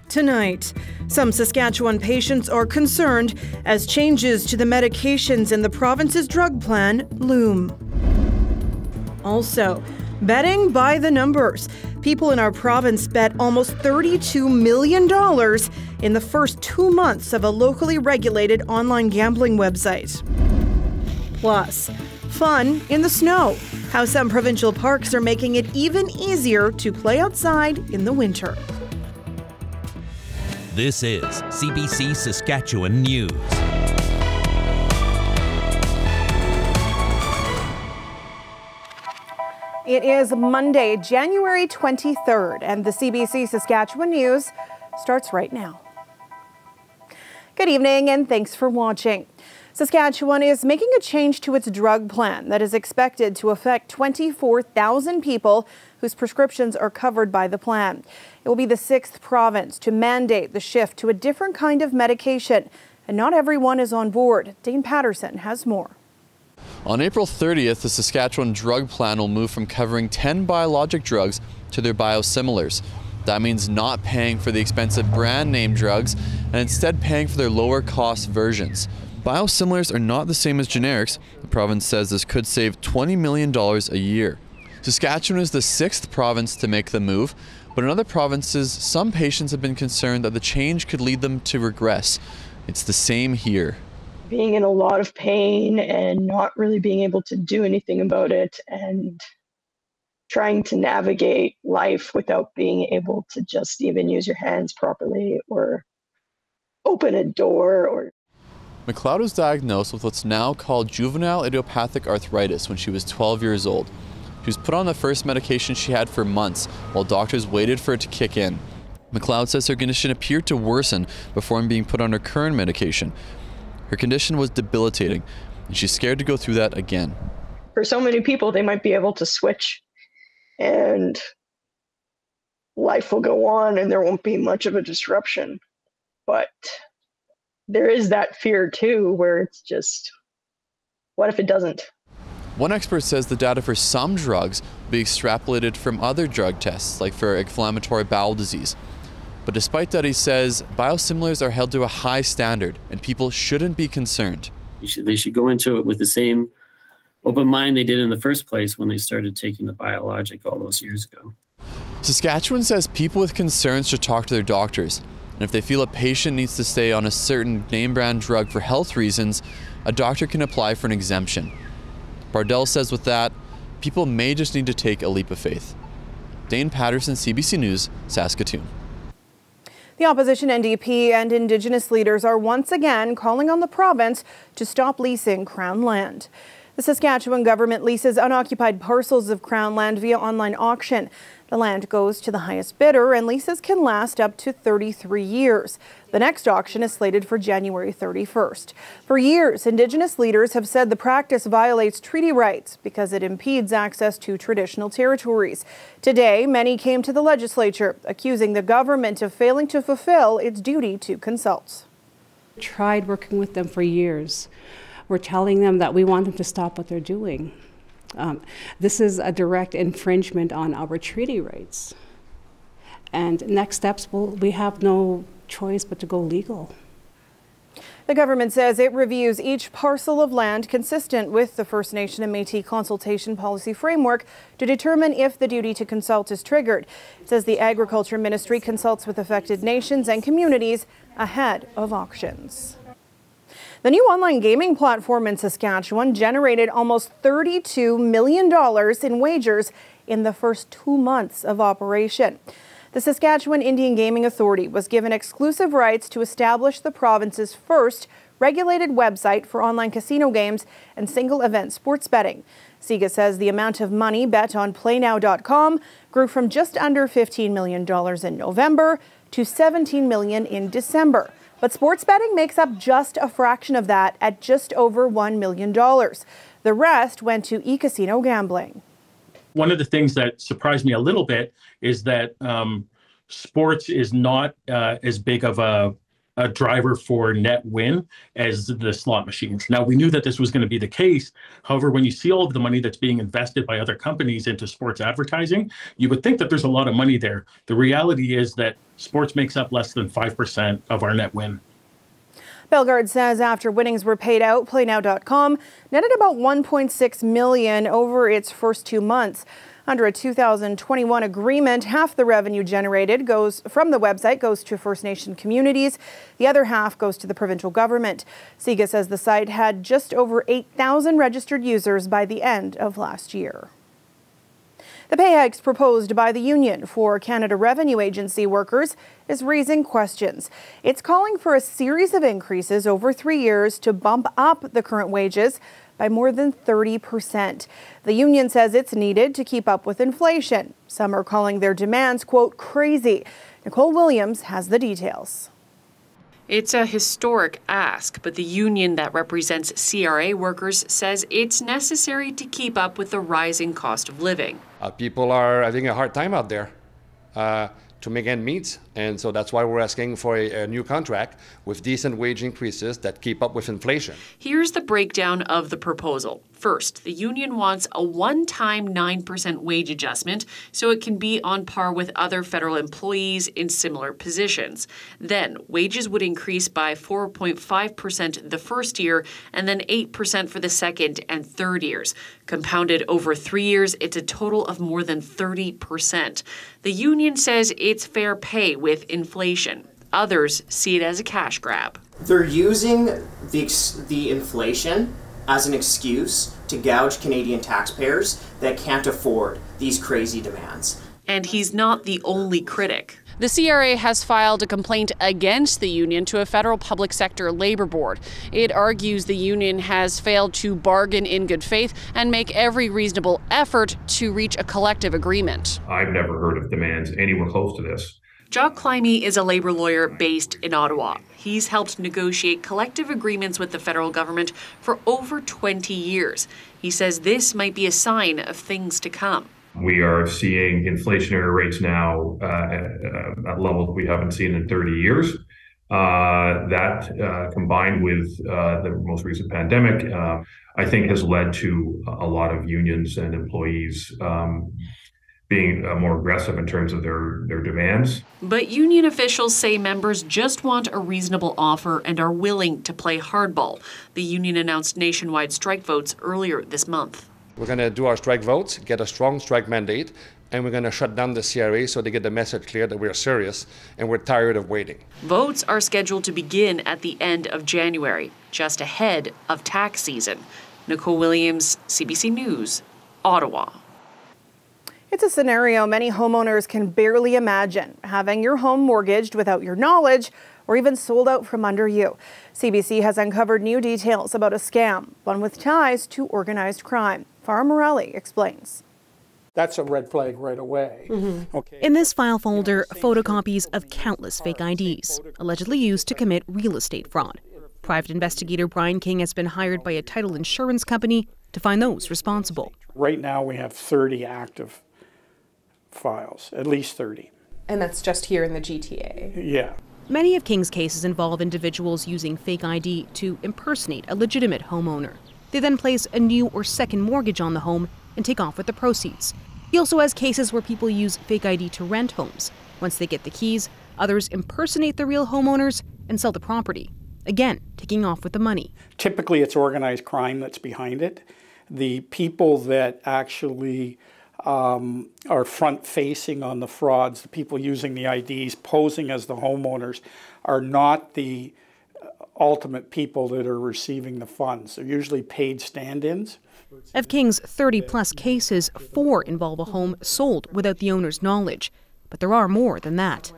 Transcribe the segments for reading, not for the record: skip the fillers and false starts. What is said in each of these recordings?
Tonight, some Saskatchewan patients are concerned as changes to the medications in the province's drug plan loom. Also, betting by the numbers. People in our province bet almost $32 million in the first 2 months of a locally regulated online gambling website. Plus, fun in the snow. How some provincial parks are making it even easier to play outside in the winter. This is CBC Saskatchewan News. It is Monday, January 23rd, and the CBC Saskatchewan News starts right now. Good evening, and thanks for watching. Saskatchewan is making a change to its drug plan that is expected to affect 24,000 people whose prescriptions are covered by the plan. It will be the 6th province to mandate the shift to a different kind of medication, and not everyone is on board. Dane Patterson has more. On April 30th, the Saskatchewan drug plan will move from covering 10 biologic drugs to their biosimilars. That means not paying for the expensive brand name drugs and instead paying for their lower cost versions. Biosimilars are not the same as generics. The province says this could save $20 million a year. Saskatchewan is the 6th province to make the move, but in other provinces, some patients have been concerned that the change could lead them to regress. It's the same here. Being in a lot of pain and not really being able to do anything about it, and trying to navigate life without being able to just even use your hands properly or open a door. McLeod was diagnosed with what's now called juvenile idiopathic arthritis when she was 12 years old. She was put on the first medication she had for months while doctors waited for it to kick in. McLeod says her condition appeared to worsen before being put on her current medication. Her condition was debilitating, and she's scared to go through that again. For so many people, they might be able to switch and life will go on and there won't be much of a disruption. But there is that fear too, where it's just, what if it doesn't? One expert says the data for some drugs will be extrapolated from other drug tests, like for inflammatory bowel disease. But despite that, he says biosimilars are held to a high standard and people shouldn't be concerned. They should go into it with the same open mind they did in the first place when they started taking the biologic all those years ago. Saskatchewan says people with concerns should talk to their doctors. And if they feel a patient needs to stay on a certain name brand drug for health reasons, a doctor can apply for an exemption. Bardell says with that, people may just need to take a leap of faith. Dane Patterson, CBC News, Saskatoon. The opposition NDP and Indigenous leaders are once again calling on the province to stop leasing Crown land. The Saskatchewan government leases unoccupied parcels of Crown land via online auction. The land goes to the highest bidder and leases can last up to 33 years. The next auction is slated for January 31st. For years, Indigenous leaders have said the practice violates treaty rights because it impedes access to traditional territories. Today, many came to the legislature accusing the government of failing to fulfill its duty to consult. Tried working with them for years. We're telling them that we want them to stop what they're doing. This is a direct infringement on our treaty rights. And next steps, we have no choice but to go legal. The government says it reviews each parcel of land consistent with the First Nation and Métis consultation policy framework to determine if the duty to consult is triggered. It says the Agriculture Ministry consults with affected nations and communities ahead of auctions. The new online gaming platform in Saskatchewan generated almost $32 million in wagers in the first 2 months of operation. The Saskatchewan Indian Gaming Authority was given exclusive rights to establish the province's first regulated website for online casino games and single-event sports betting. SIGA says the amount of money bet on playnow.com grew from just under $15 million in November to $17 million in December. But sports betting makes up just a fraction of that at just over $1 million. The rest went to e-casino gambling. One of the things that surprised me a little bit is that sports is not as big of a a driver for net win as the slot machines. Now, we knew that this was going to be the case. However, when you see all of the money that's being invested by other companies into sports advertising, you would think that there's a lot of money there. The reality is that sports makes up less than 5% of our net win. Bellegarde says after winnings were paid out, PlayNow.com netted about $1.6 million over its first 2 months. Under a 2021 agreement, half the revenue generated from the website goes to First Nation communities. The other half goes to the provincial government. Siga says the site had just over 8,000 registered users by the end of last year. The pay hikes proposed by the Union for Canada Revenue Agency workers is raising questions. It's calling for a series of increases over 3 years to bump up the current wages by more than 30%. The union says it's needed to keep up with inflation. Some are calling their demands, quote, crazy. Nicole Williams has the details. It's a historic ask, but the union that represents CRA workers says it's necessary to keep up with the rising cost of living. People are having a hard time out there to make ends meet, and so that's why we're asking for a new contract with decent wage increases that keep up with inflation. Here's the breakdown of the proposal. First, the union wants a one-time 9% wage adjustment so it can be on par with other federal employees in similar positions. Then, wages would increase by 4.5% the first year and then 8% for the second and third years. Compounded over 3 years, it's a total of more than 30%. The union says it's fair pay with inflation. Others see it as a cash grab. They're using the inflation as an excuse to gouge Canadian taxpayers that can't afford these crazy demands. And he's not the only critic. The CRA has filed a complaint against the union to a federal public sector labor board. It argues the union has failed to bargain in good faith and make every reasonable effort to reach a collective agreement. I've never heard of demands anywhere close to this. Jock Climie is a labor lawyer based in Ottawa. He's helped negotiate collective agreements with the federal government for over 20 years. He says this might be a sign of things to come. We are seeing inflationary rates now at levels we haven't seen in 30 years. That combined with the most recent pandemic, I think has led to a lot of unions and employees being more aggressive in terms of their demands. But union officials say members just want a reasonable offer and are willing to play hardball. The union announced nationwide strike votes earlier this month. We're going to do our strike votes, get a strong strike mandate, and we're going to shut down the CRA so they get the message clear that we're serious and we're tired of waiting. Votes are scheduled to begin at the end of January, just ahead of tax season. Nicole Williams, CBC News, Ottawa. It's a scenario many homeowners can barely imagine, having your home mortgaged without your knowledge or even sold out from under you. CBC has uncovered new details about a scam, one with ties to organized crime. Farah Morelli explains. That's a red flag right away. Okay. In this file folder, photocopies of countless fake IDs, allegedly used to commit real estate fraud. Private investigator Brian King has been hired by a title insurance company to find those responsible. Right now we have 30 active files, at least 30. And that's just here in the GTA? Yeah. Many of King's cases involve individuals using fake ID to impersonate a legitimate homeowner. They then place a new or second mortgage on the home and take off with the proceeds. He also has cases where people use fake ID to rent homes. Once they get the keys, others impersonate the real homeowners and sell the property, again, taking off with the money. Typically, it's organized crime that's behind it. The people that actually are front-facing on the frauds, the people using the IDs, posing as the homeowners, are not the ultimate people that are receiving the funds. They're usually paid stand-ins. Of King's 30-plus cases, 4 involve a home sold without the owner's knowledge. But there are more than that.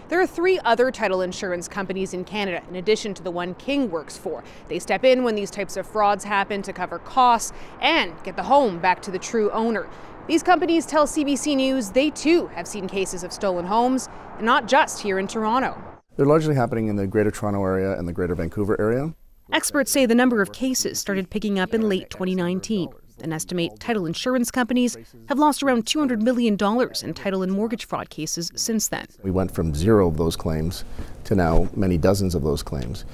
There are 3 other title insurance companies in Canada, in addition to the one King works for. They step in when these types of frauds happen to cover costs and get the home back to the true owner. These companies tell CBC News they too have seen cases of stolen homes, and not just here in Toronto. They're largely happening in the Greater Toronto area and the Greater Vancouver area. Experts say the number of cases started picking up in late 2019. and estimate title insurance companies have lost around $200 million in title and mortgage fraud cases since then. We went from 0 of those claims to now many dozens of those claims.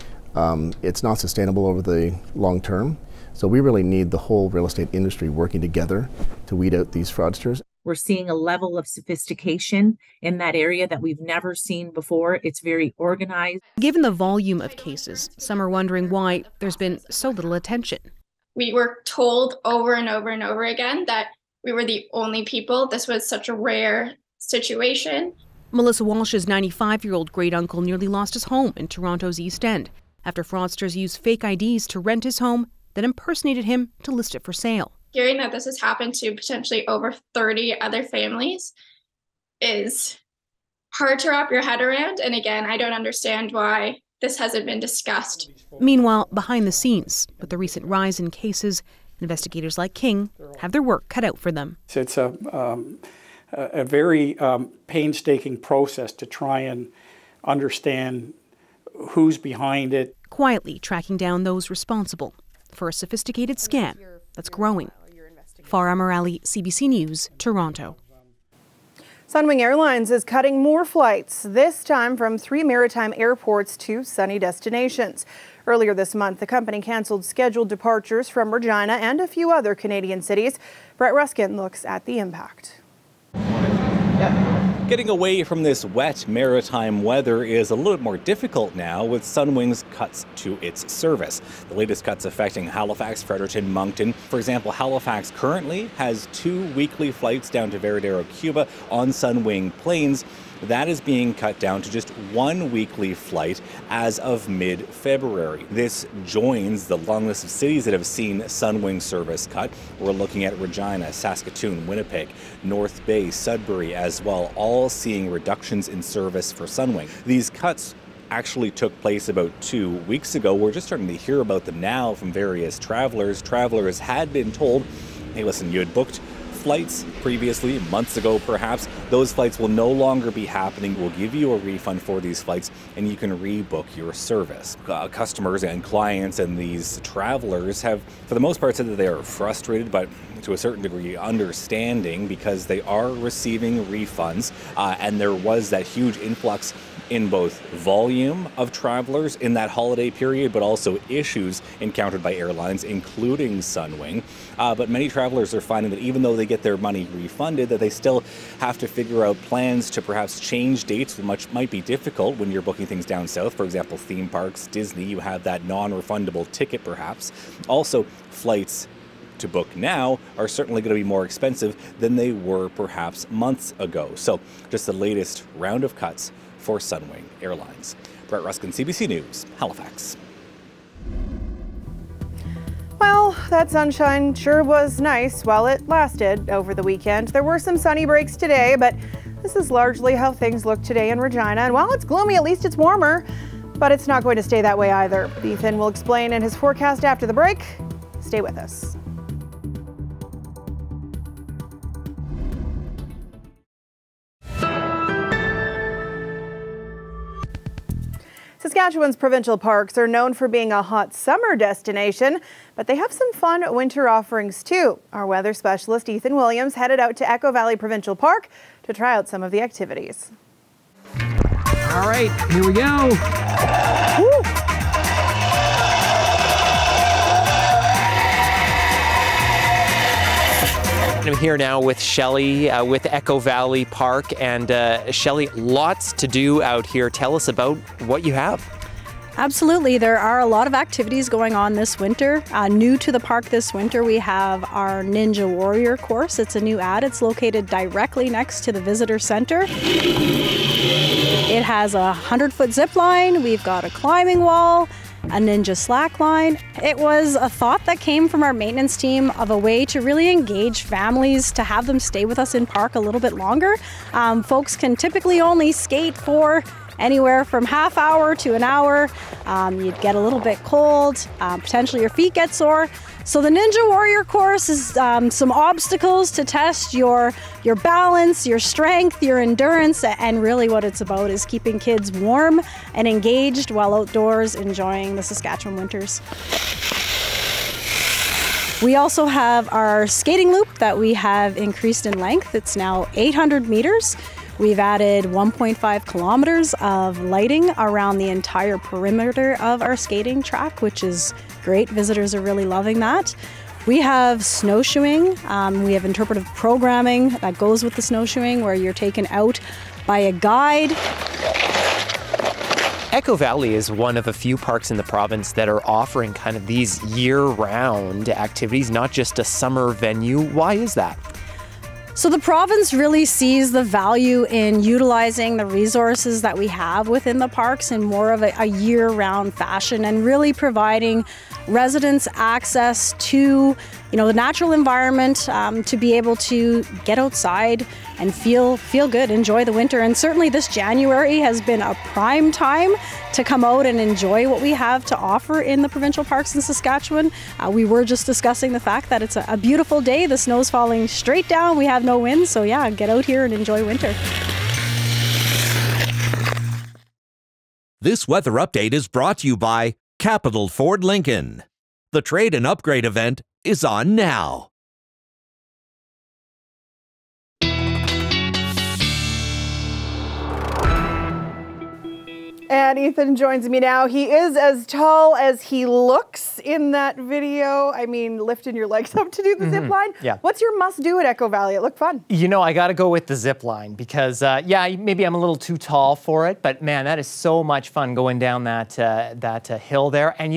It's not sustainable over the long term, so we really need the whole real estate industry working together to weed out these fraudsters. We're seeing a level of sophistication in that area that we've never seen before. It's very organized. Given the volume of cases, some are wondering why there's been so little attention. We were told over and over and over again that we were the only people. This was such a rare situation. Melissa Walsh's 95-year-old great-uncle nearly lost his home in Toronto's East End after fraudsters used fake IDs to rent his home, then impersonated him to list it for sale. Hearing that this has happened to potentially over 30 other families is hard to wrap your head around. And again, I don't understand why this hasn't been discussed. Meanwhile, behind the scenes, with the recent rise in cases, investigators like King have their work cut out for them. It's a very painstaking process to try and understand who's behind it. Quietly tracking down those responsible for a sophisticated scam that's growing. Farah Morali, CBC News, Toronto. Sunwing Airlines is cutting more flights, this time from 3 maritime airports to sunny destinations. Earlier this month, the company canceled scheduled departures from Regina and a few other Canadian cities. Brett Ruskin looks at the impact. Getting away from this wet maritime weather is a little bit more difficult now with Sunwing's cuts to its service. The latest cuts affecting Halifax, Fredericton, Moncton. For example, Halifax currently has 2 weekly flights down to Veradero, Cuba on Sunwing planes. That is being cut down to just 1 weekly flight as of mid-February. This joins the long list of cities that have seen Sunwing service cut. We're looking at Regina, Saskatoon, Winnipeg, North Bay, Sudbury as well, all seeing reductions in service for Sunwing. These cuts actually took place about 2 weeks ago. We're just starting to hear about them now from various travelers. Travelers had been told, hey, listen, you had booked flights previously, months ago perhaps. Those flights will no longer be happening. We'll give you a refund for these flights and you can rebook your service. Customers and clients and these travelers have, for the most part, said that they are frustrated, but to a certain degree understanding because they are receiving refunds and there was that huge influx in both volume of travelers in that holiday period, but also issues encountered by airlines, including Sunwing. But many travelers are finding that even though they get their money refunded, that they still have to figure out plans to perhaps change dates, which might be difficult when you're booking things down south. For example, theme parks, Disney, you have that non-refundable ticket perhaps. Also, flights to book now are certainly going to be more expensive than they were perhaps months ago. So just the latest round of cuts for Sunwing Airlines. Brett Ruskin, CBC News, Halifax. Well, that sunshine sure was nice while it lasted over the weekend. There were some sunny breaks today, but this is largely how things look today in Regina. And while it's gloomy, at least it's warmer, but it's not going to stay that way either. Ethan will explain in his forecast after the break. Stay with us. Saskatchewan's provincial parks are known for being a hot summer destination, but they have some fun winter offerings too. Our weather specialist Ethan Williams headed out to Echo Valley Provincial Park to try out some of the activities. All right, here we go. Woo. I'm here now with Shelley with Echo Valley Park, and Shelley, lots to do out here. Tell us about what you have. Absolutely. There are a lot of activities going on this winter. New to the park this winter, we have our Ninja Warrior course. It's a new ad. It's located directly next to the visitor center. It has a 100-foot zip line. We've got a climbing wall, a ninja slack line. It was a thought that came from our maintenance team of a way to really engage families, to have them stay with us in park a little bit longer. Folks can typically only skate for anywhere from half hour to an hour. You'd get a little bit cold, potentially your feet get sore. So the Ninja Warrior course is some obstacles to test your balance, your strength, your endurance, and really what it's about is keeping kids warm and engaged while outdoors enjoying the Saskatchewan winters. We also have our skating loop that we have increased in length. It's now 800 meters. We've added 1.5 kilometers of lighting around the entire perimeter of our skating track, which is great. Visitors are really loving that. We have snowshoeing. We have interpretive programming that goes with the snowshoeing, where you're taken out by a guide. Echo Valley is one of a few parks in the province that are offering kind of these year-round activities, not just a summer venue. Why is that? So the province really sees the value in utilizing the resources that we have within the parks in more of a year-round fashion, and really providing residents access to, the natural environment, to be able to get outside and feel good, enjoy the winter. And certainly this January has been a prime time to come out and enjoy what we have to offer in the provincial parks in Saskatchewan. We were just discussing the fact that it's a beautiful day. The snow's falling straight down. We have no wind. So yeah, get out here and enjoy winter. This weather update is brought to you by Capital Ford Lincoln. The Trade and Upgrade event is on now. And Ethan joins me now. He is as tall as he looks in that video. I mean, lifting your legs up to do the zip line. Yeah. What's your must-do at Echo Valley? It looked fun. I got to go with the zip line because, maybe I'm a little too tall for it, but man, that is so much fun going down that hill there. And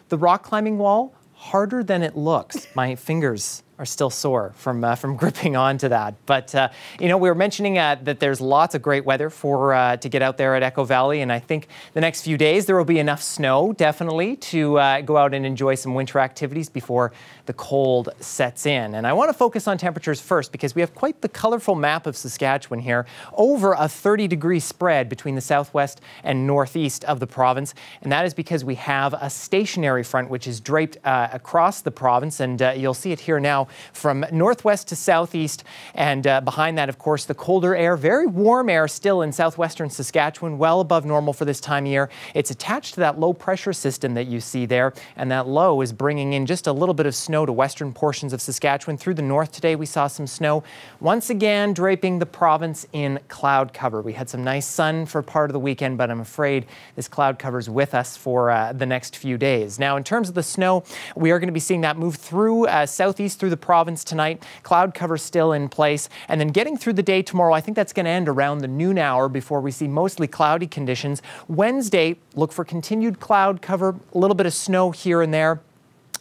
the rock climbing wall, harder than it looks. My fingers are still sore from gripping onto that. But, we were mentioning that there's lots of great weather to get out there at Echo Valley. And I think the next few days there will be enough snow, definitely, to go out and enjoy some winter activities before the cold sets in. And I want to focus on temperatures first because we have quite the colorful map of Saskatchewan here. Over a 30-degree spread between the southwest and northeast of the province. And that is because we have a stationary front which is draped across the province. And you'll see it here now from northwest to southeast, and behind that, of course, the colder air, very warm air still in southwestern Saskatchewan, well above normal for this time of year. It's attached to that low pressure system that you see there, and that low is bringing in just a little bit of snow to western portions of Saskatchewan. Through the north today, we saw some snow, once again draping the province in cloud cover. We had some nice sun for part of the weekend, but I'm afraid this cloud cover is with us for the next few days. Now, in terms of the snow, we are going to be seeing that move through southeast through the province tonight. Cloud cover still in place. And then getting through the day tomorrow, I think that's going to end around the noon hour before we see mostly cloudy conditions. Wednesday, look for continued cloud cover, a little bit of snow here and there.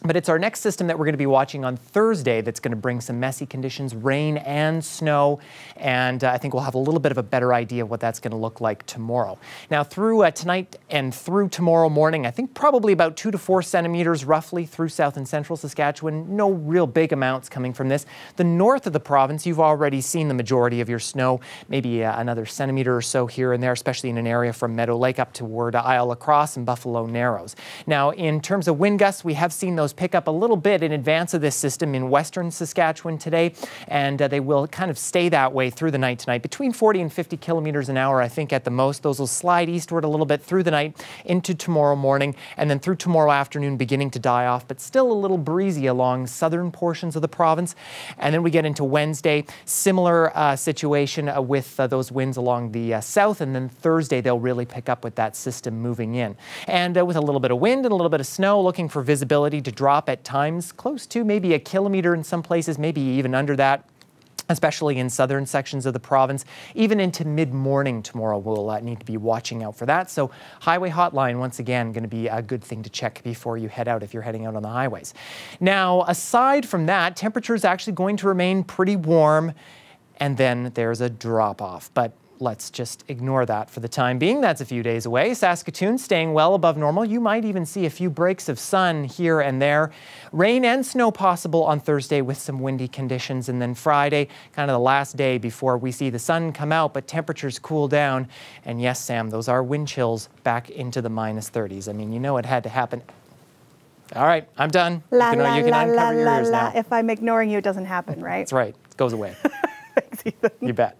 But it's our next system that we're going to be watching on Thursday that's going to bring some messy conditions, rain and snow. And I think we'll have a little bit of a better idea of what that's going to look like tomorrow. Now, through tonight and through tomorrow morning, I think probably about 2 to 4 centimeters roughly through south and central Saskatchewan. No real big amounts coming from this. The north of the province, you've already seen the majority of your snow, maybe another centimeter or so here and there, especially in an area from Meadow Lake up toward Isle La Crosse and Buffalo Narrows. Now, in terms of wind gusts, we have seen those pick up a little bit in advance of this system in western Saskatchewan today, and they will kind of stay that way through the night tonight, between 40 and 50 kilometers an hour, I think, at the most. Those will slide eastward a little bit through the night into tomorrow morning, and then through tomorrow afternoon beginning to die off, but still a little breezy along southern portions of the province. And then we get into Wednesday, similar situation with those winds along the south, and then Thursday they'll really pick up with that system moving in. And with a little bit of wind and a little bit of snow, looking for visibility to drop at times close to maybe a kilometer in some places, maybe even under that, especially in southern sections of the province. Even into mid-morning tomorrow, we'll need to be watching out for that. So highway hotline, once again, going to be a good thing to check before you head out if you're heading out on the highways. Now, aside from that, temperature is actually going to remain pretty warm, and then there's a drop-off. But let's just ignore that for the time being. That's a few days away. Saskatoon staying well above normal. You might even see a few breaks of sun here and there. Rain and snow possible on Thursday with some windy conditions. And then Friday, kind of the last day before we see the sun come out, but temperatures cool down. And yes, Sam, those are wind chills back into the minus 30s. I mean, it had to happen. All right, I'm done. You can uncover your ears now. If I'm ignoring you, it doesn't happen, right? That's right. It goes away. Thanks, Ethan. You bet.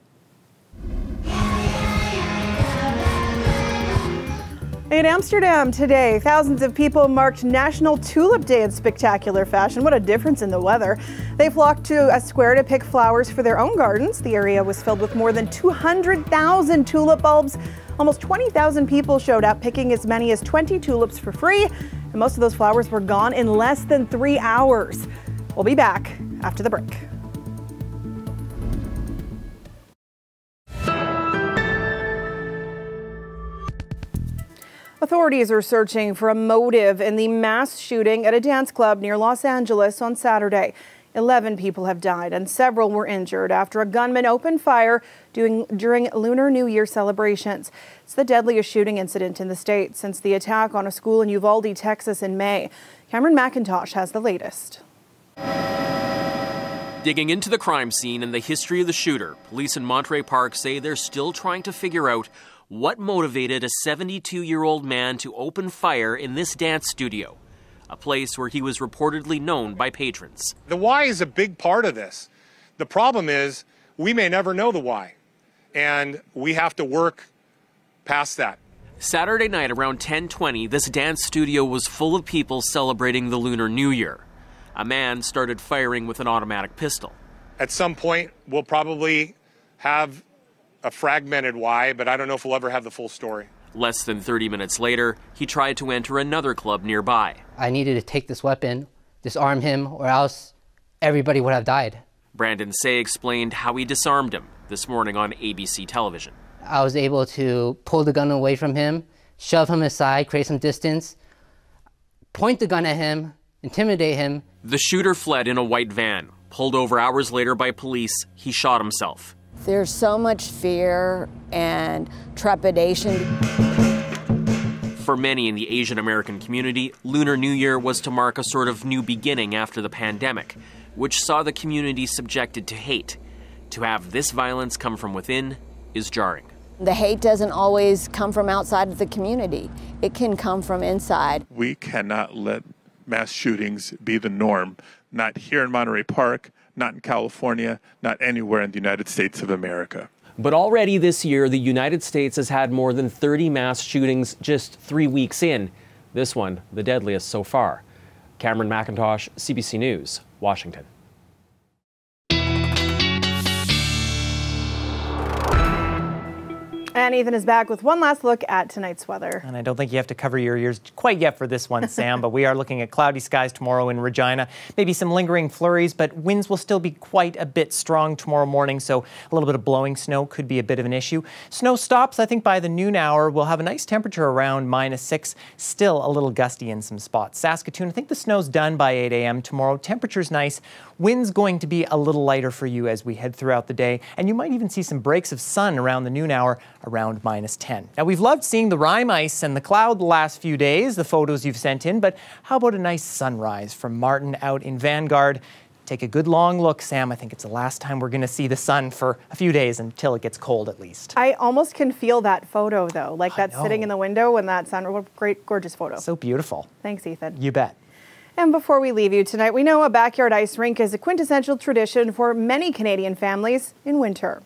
In Amsterdam today, thousands of people marked National Tulip Day in spectacular fashion. What a difference in the weather. They flocked to a square to pick flowers for their own gardens. The area was filled with more than 200,000 tulip bulbs. Almost 20,000 people showed up, picking as many as 20 tulips for free. And most of those flowers were gone in less than 3 hours. We'll be back after the break. Authorities are searching for a motive in the mass shooting at a dance club near Los Angeles on Saturday. 11 people have died and several were injured after a gunman opened fire during Lunar New Year celebrations. It's the deadliest shooting incident in the state since the attack on a school in Uvalde, Texas in May. Cameron McIntosh has the latest. Digging into the crime scene and the history of the shooter, police in Monterey Park say they're still trying to figure out what motivated a 72-year-old man to open fire in this dance studio, a place where he was reportedly known by patrons. The why is a big part of this. The problem is we may never know the why, and we have to work past that. Saturday night around 10:20, this dance studio was full of people celebrating the Lunar New Year. A man started firing with an automatic pistol. At some point, we'll probably have a fragmented why, but I don't know if we'll ever have the full story. Less than 30 minutes later, he tried to enter another club nearby. I needed to take this weapon, disarm him, or else everybody would have died. Brandon Say explained how he disarmed him this morning on ABC television. I was able to pull the gun away from him, shove him aside, create some distance, point the gun at him, intimidate him. The shooter fled in a white van. Pulled over hours later by police, he shot himself. There's so much fear and trepidation. For many in the Asian American community, Lunar New Year was to mark a sort of new beginning after the pandemic, which saw the community subjected to hate. To have this violence come from within is jarring. The hate doesn't always come from outside of the community. It can come from inside. We cannot let mass shootings be the norm, not here in Monterey Park, not in California, not anywhere in the United States of America. But already this year, the United States has had more than 30 mass shootings just 3 weeks in. This one, the deadliest so far. Cameron McIntosh, CBC News, Washington. And Ethan is back with one last look at tonight's weather. And I don't think you have to cover your ears quite yet for this one, Sam, but we are looking at cloudy skies tomorrow in Regina. Maybe some lingering flurries, but winds will still be quite a bit strong tomorrow morning, so a little bit of blowing snow could be a bit of an issue. Snow stops, I think, by the noon hour. We'll have a nice temperature around -6, still a little gusty in some spots. Saskatoon, I think the snow's done by 8 a.m. tomorrow. Temperature's nice. Wind's going to be a little lighter for you as we head throughout the day, and you might even see some breaks of sun around the noon hour around -10. Now, we've loved seeing the rime ice and the cloud the last few days, the photos you've sent in, but how about a nice sunrise from Martin out in Vanguard? Take a good long look, Sam. I think it's the last time we're going to see the sun for a few days until it gets cold at least. I almost can feel that photo, though, like that sitting in the window when that sun, what a great, gorgeous photo. So beautiful. Thanks, Ethan. You bet. And before we leave you tonight, we know a backyard ice rink is a quintessential tradition for many Canadian families in winter.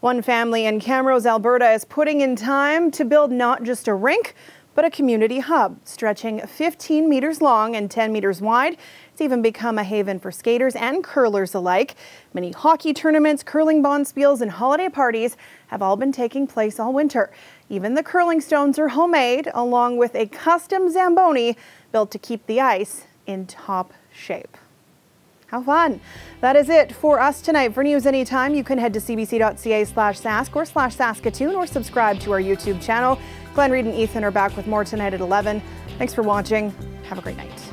One family in Camrose, Alberta is putting in time to build not just a rink, but a community hub stretching 15 meters long and 10 meters wide. It's even become a haven for skaters and curlers alike. Many hockey tournaments, curling bonspiels, and holiday parties have all been taking place all winter. Even the curling stones are homemade, along with a custom Zamboni built to keep the ice in top shape. How fun. That is it for us tonight. For news anytime, you can head to cbc.ca/sask or /Saskatoon or subscribe to our YouTube channel. Glenn, Reed, and Ethan are back with more tonight at 11. Thanks for watching. Have a great night.